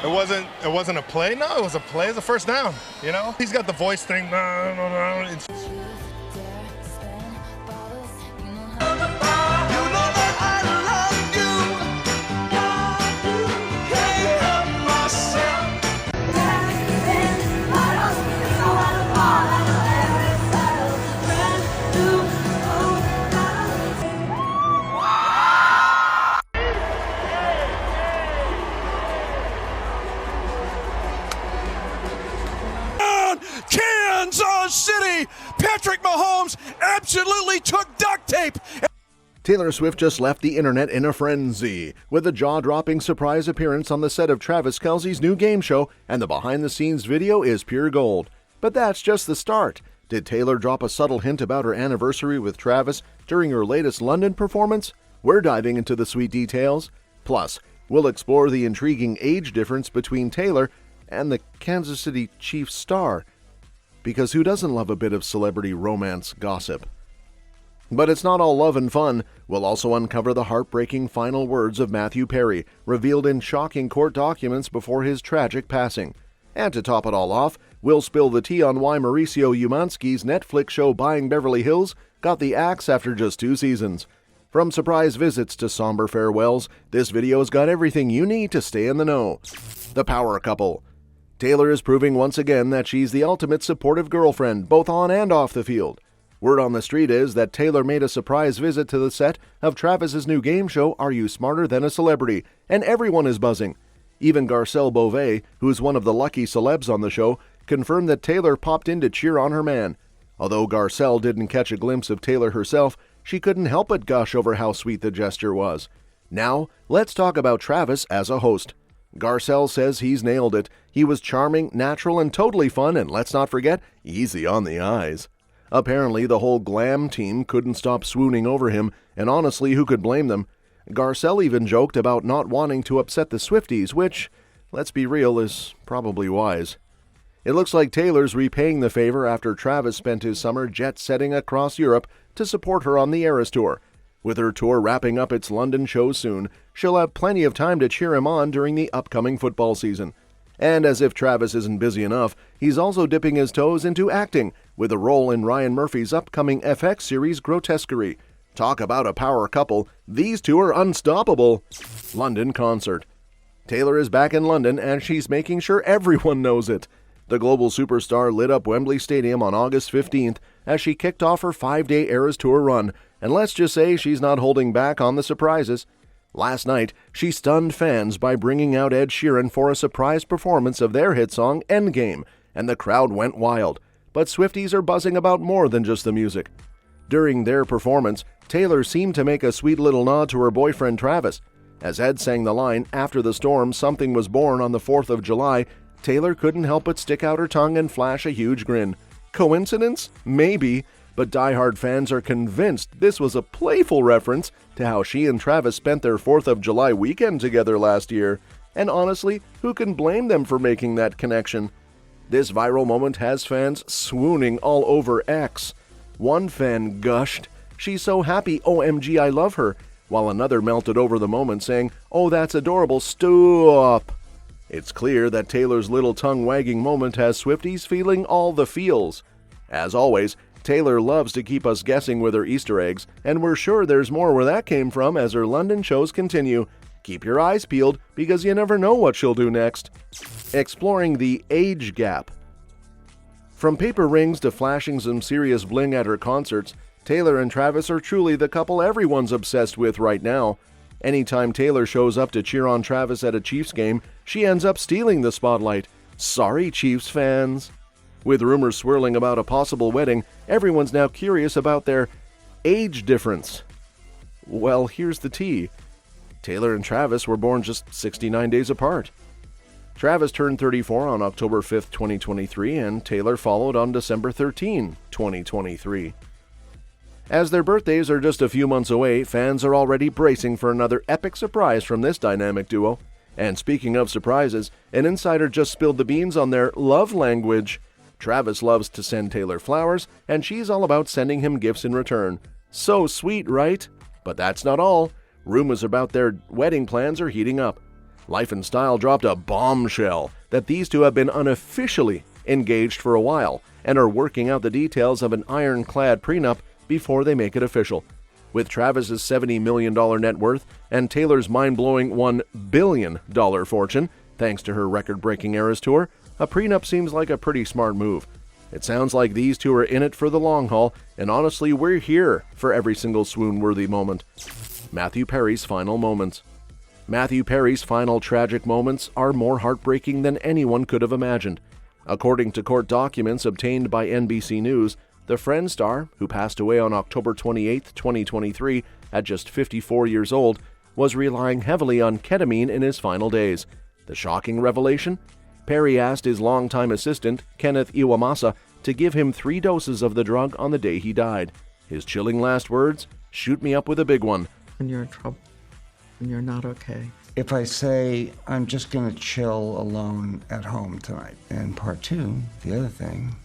It wasn't a play. No, it was a play. It's a first down. You know, he's got the voice thing. It's Kansas City! Patrick Mahomes absolutely took duct tape. Taylor Swift just left the internet in a frenzy with a jaw-dropping surprise appearance on the set of Travis Kelce's new game show, and the behind-the-scenes video is pure gold. But that's just the start. Did Taylor drop a subtle hint about her anniversary with Travis during her latest London performance? We're diving into the sweet details. Plus, we'll explore the intriguing age difference between Taylor and the Kansas City Chiefs star. Because who doesn't love a bit of celebrity romance gossip? But it's not all love and fun. We'll also uncover the heartbreaking final words of Matthew Perry, revealed in shocking court documents before his tragic passing. And to top it all off, we'll spill the tea on why Mauricio Umansky's Netflix show Buying Beverly Hills got the axe after just 2 seasons. From surprise visits to somber farewells, this video's got everything you need to stay in the know. The power couple. Taylor is proving once again that she's the ultimate supportive girlfriend, both on and off the field. Word on the street is that Taylor made a surprise visit to the set of Travis's new game show, Are You Smarter Than a Celebrity? And everyone is buzzing. Even Garcelle Beauvais, who's one of the lucky celebs on the show, confirmed that Taylor popped in to cheer on her man. Although Garcelle didn't catch a glimpse of Taylor herself, she couldn't help but gush over how sweet the gesture was. Now, let's talk about Travis as a host. Garcelle says he's nailed it. He was charming, natural, and totally fun, and let's not forget, easy on the eyes. Apparently, the whole glam team couldn't stop swooning over him, and honestly, who could blame them? Garcelle even joked about not wanting to upset the Swifties, which, let's be real, is probably wise. It looks like Taylor's repaying the favor after Travis spent his summer jet-setting across Europe to support her on the Eras Tour. With her tour wrapping up its London show soon, she'll have plenty of time to cheer him on during the upcoming football season. And as if Travis isn't busy enough, he's also dipping his toes into acting, with a role in Ryan Murphy's upcoming FX series Grotesquerie. Talk about a power couple, these two are unstoppable. London concert. Taylor is back in London, and she's making sure everyone knows it. The global superstar lit up Wembley Stadium on August 15th as she kicked off her 5-day Eras Tour run, and let's just say she's not holding back on the surprises. Last night, she stunned fans by bringing out Ed Sheeran for a surprise performance of their hit song Endgame, and the crowd went wild. But Swifties are buzzing about more than just the music. During their performance, Taylor seemed to make a sweet little nod to her boyfriend Travis. As Ed sang the line, "After the storm, something was born" on the 4th of July, Taylor couldn't help but stick out her tongue and flash a huge grin. Coincidence? Maybe. But diehard fans are convinced this was a playful reference to how she and Travis spent their 4th of July weekend together last year. And honestly, who can blame them for making that connection? This viral moment has fans swooning all over X. One fan gushed, "She's so happy, OMG, I love her," while another melted over the moment saying, "Oh, that's adorable, stop." It's clear that Taylor's little tongue-wagging moment has Swifties feeling all the feels. As always, Taylor loves to keep us guessing with her Easter eggs, and we're sure there's more where that came from as her London shows continue. Keep your eyes peeled, because you never know what she'll do next. Exploring the age gap. From paper rings to flashing some serious bling at her concerts, Taylor and Travis are truly the couple everyone's obsessed with right now. Anytime Taylor shows up to cheer on Travis at a Chiefs game, she ends up stealing the spotlight. Sorry, Chiefs fans. With rumors swirling about a possible wedding, everyone's now curious about their age difference. Well, here's the tea. Taylor and Travis were born just 69 days apart. Travis turned 34 on October 5, 2023, and Taylor followed on December 13, 2023. As their birthdays are just a few months away, fans are already bracing for another epic surprise from this dynamic duo. And speaking of surprises, an insider just spilled the beans on their love language. Travis loves to send Taylor flowers, and she's all about sending him gifts in return. So sweet, right? But that's not all. Rumors about their wedding plans are heating up. Life and Style dropped a bombshell that these two have been unofficially engaged for a while and are working out the details of an ironclad prenup before they make it official. With Travis's $70 million net worth and Taylor's mind-blowing $1 billion fortune, thanks to her record-breaking Eras Tour, a prenup seems like a pretty smart move. It sounds like these two are in it for the long haul, and honestly, we're here for every single swoon-worthy moment. Matthew Perry's final moments. Matthew Perry's final tragic moments are more heartbreaking than anyone could have imagined. According to court documents obtained by NBC News, the Friends star, who passed away on October 28, 2023, at just 54 years old, was relying heavily on ketamine in his final days. The shocking revelation? Perry asked his longtime assistant, Kenneth Iwamasa, to give him 3 doses of the drug on the day he died. His chilling last words? Shoot me up with a big one. When you're in trouble, when you're not okay. If I say, I'm just going to chill alone at home tonight. And part 2, the other thing,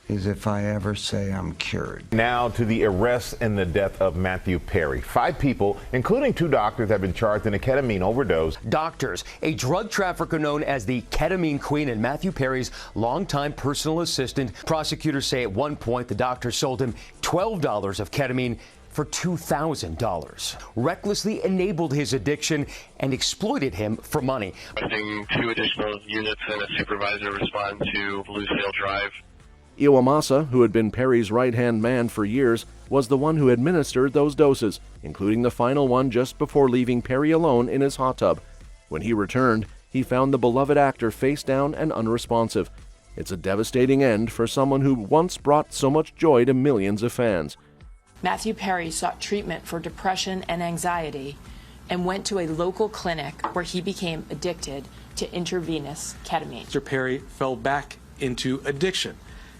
is if I ever say I'm cured. Now to the arrest and the death of Matthew Perry. 5 people, including 2 doctors, have been charged in a ketamine overdose. Doctors, a drug trafficker known as the Ketamine Queen and Matthew Perry's longtime personal assistant. Prosecutors say at one point the doctor sold him $12 of ketamine for $2,000, recklessly enabled his addiction and exploited him for money. Requesting 2 additional units and a supervisor respond to Lucille Drive. Iwamasa, who had been Perry's right-hand man for years, was the one who administered those doses, including the final one just before leaving Perry alone in his hot tub. When he returned, he found the beloved actor face down and unresponsive. It's a devastating end for someone who once brought so much joy to millions of fans. Matthew Perry sought treatment for depression and anxiety and went to a local clinic where he became addicted to intravenous ketamine. Mr. Perry fell back into addiction,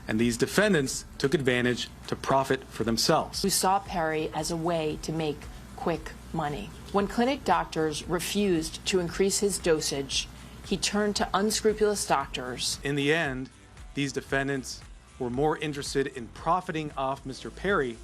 and these defendants took advantage to profit for themselves. Who saw Perry as a way to make quick money. When clinic doctors refused to increase his dosage, he turned to unscrupulous doctors. In the end, these defendants were more interested in profiting off Mr. Perry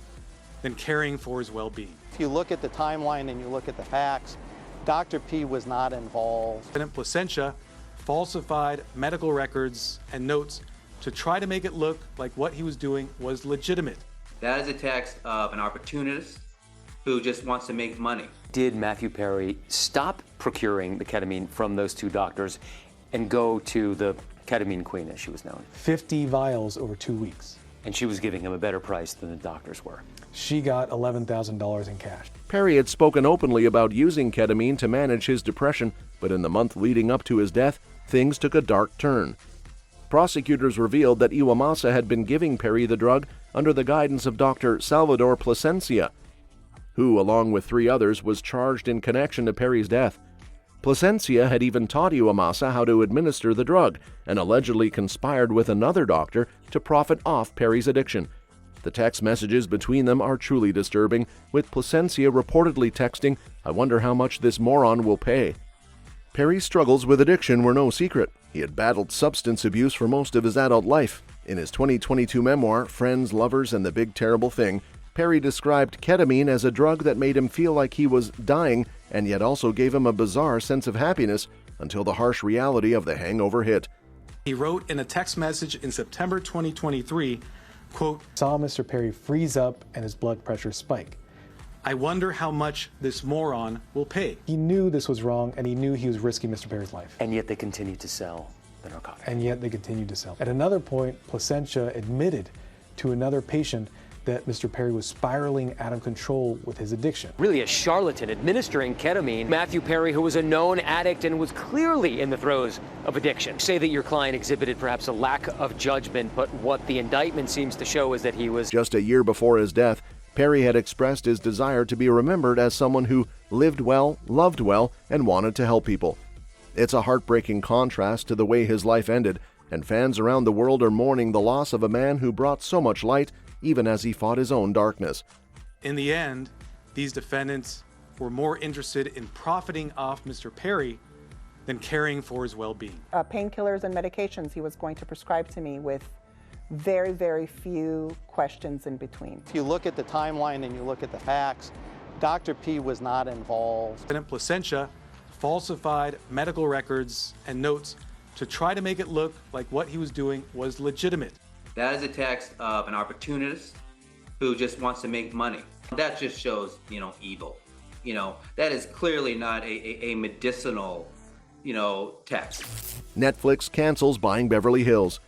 than caring for his well-being. If you look at the timeline and you look at the facts, Dr. P was not involved. Defendant Placentia falsified medical records and notes to try to make it look like what he was doing was legitimate. That is a text of an opportunist who just wants to make money. Did Matthew Perry stop procuring the ketamine from those 2 doctors and go to the Ketamine Queen, as she was known? 50 vials over 2 weeks. And she was giving him a better price than the doctors were. She got $11,000 in cash. Perry had spoken openly about using ketamine to manage his depression, but in the month leading up to his death, things took a dark turn. Prosecutors revealed that Iwamasa had been giving Perry the drug under the guidance of Dr. Salvador Plasencia, who, along with 3 others, was charged in connection to Perry's death. Plasencia had even taught Umansky how to administer the drug and allegedly conspired with another doctor to profit off Perry's addiction. The text messages between them are truly disturbing, with Plasencia reportedly texting, "I wonder how much this moron will pay." Perry's struggles with addiction were no secret. He had battled substance abuse for most of his adult life. In his 2022 memoir, Friends, Lovers, and the Big Terrible Thing, Perry described ketamine as a drug that made him feel like he was dying and yet also gave him a bizarre sense of happiness until the harsh reality of the hangover hit. He wrote in a text message in September 2023, quote, "Saw Mr. Perry freeze up and his blood pressure spike. I wonder how much this moron will pay." He knew this was wrong, and he knew he was risking Mr. Perry's life. And yet they continued to sell the narcotic. At another point, Placentia admitted to another patient that Mr. Perry was spiraling out of control with his addiction. Really a charlatan administering ketamine. Matthew Perry, who was a known addict and was clearly in the throes of addiction. Say that your client exhibited perhaps a lack of judgment, but what the indictment seems to show is that he was... Just a year before his death, Perry had expressed his desire to be remembered as someone who lived well, loved well, and wanted to help people. It's a heartbreaking contrast to the way his life ended, and fans around the world are mourning the loss of a man who brought so much light even as he fought his own darkness. In the end, these defendants were more interested in profiting off Mr. Perry than caring for his well-being. Painkillers and medications he was going to prescribe to me with very, very few questions in between. If you look at the timeline and you look at the facts, Dr. P was not involved. Defendant Placentia falsified medical records and notes to try to make it look like what he was doing was legitimate. That is a text of an opportunist who just wants to make money. That just shows, evil. That is clearly not a medicinal, text. Netflix cancels Buying Beverly Hills.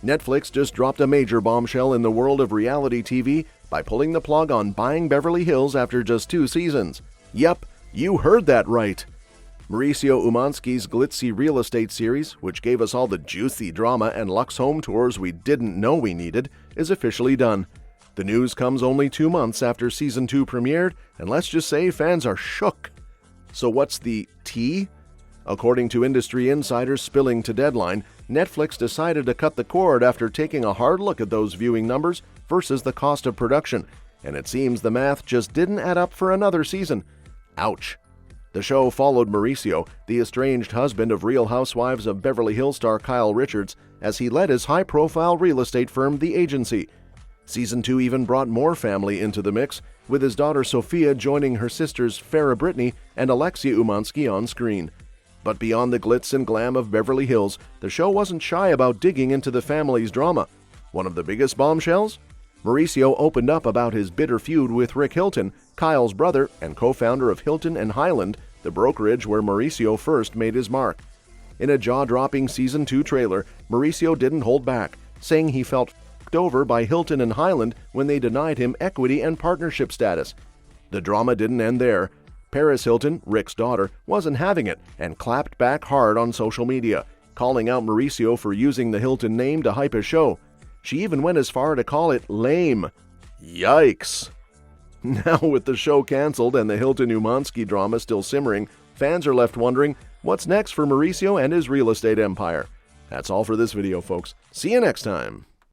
Netflix just dropped a major bombshell in the world of reality TV by pulling the plug on Buying Beverly Hills after just 2 seasons. Yep, you heard that right. Mauricio Umansky's glitzy real estate series, which gave us all the juicy drama and luxe home tours we didn't know we needed, is officially done. The news comes only 2 months after Season 2 premiered, and let's just say fans are shook. So what's the tea? According to industry insiders spilling to Deadline, Netflix decided to cut the cord after taking a hard look at those viewing numbers versus the cost of production, and it seems the math just didn't add up for another season. Ouch. The show followed Mauricio, the estranged husband of Real Housewives of Beverly Hills star Kyle Richards, as he led his high-profile real estate firm, The Agency. Season 2 even brought more family into the mix, with his daughter Sophia joining her sisters Farrah Brittany and Alexia Umansky on screen. But beyond the glitz and glam of Beverly Hills, the show wasn't shy about digging into the family's drama. One of the biggest bombshells? Mauricio opened up about his bitter feud with Rick Hilton, Kyle's brother and co-founder of Hilton and Highland, the brokerage where Mauricio first made his mark. In a jaw-dropping Season 2 trailer, Mauricio didn't hold back, saying he felt f***ed over by Hilton and Highland when they denied him equity and partnership status. The drama didn't end there. Paris Hilton, Rick's daughter, wasn't having it and clapped back hard on social media, calling out Mauricio for using the Hilton name to hype his show. She even went as far to call it lame. Yikes! Now with the show canceled and the Hilton Umansky drama still simmering, fans are left wondering what's next for Mauricio and his real estate empire. That's all for this video, folks. See you next time.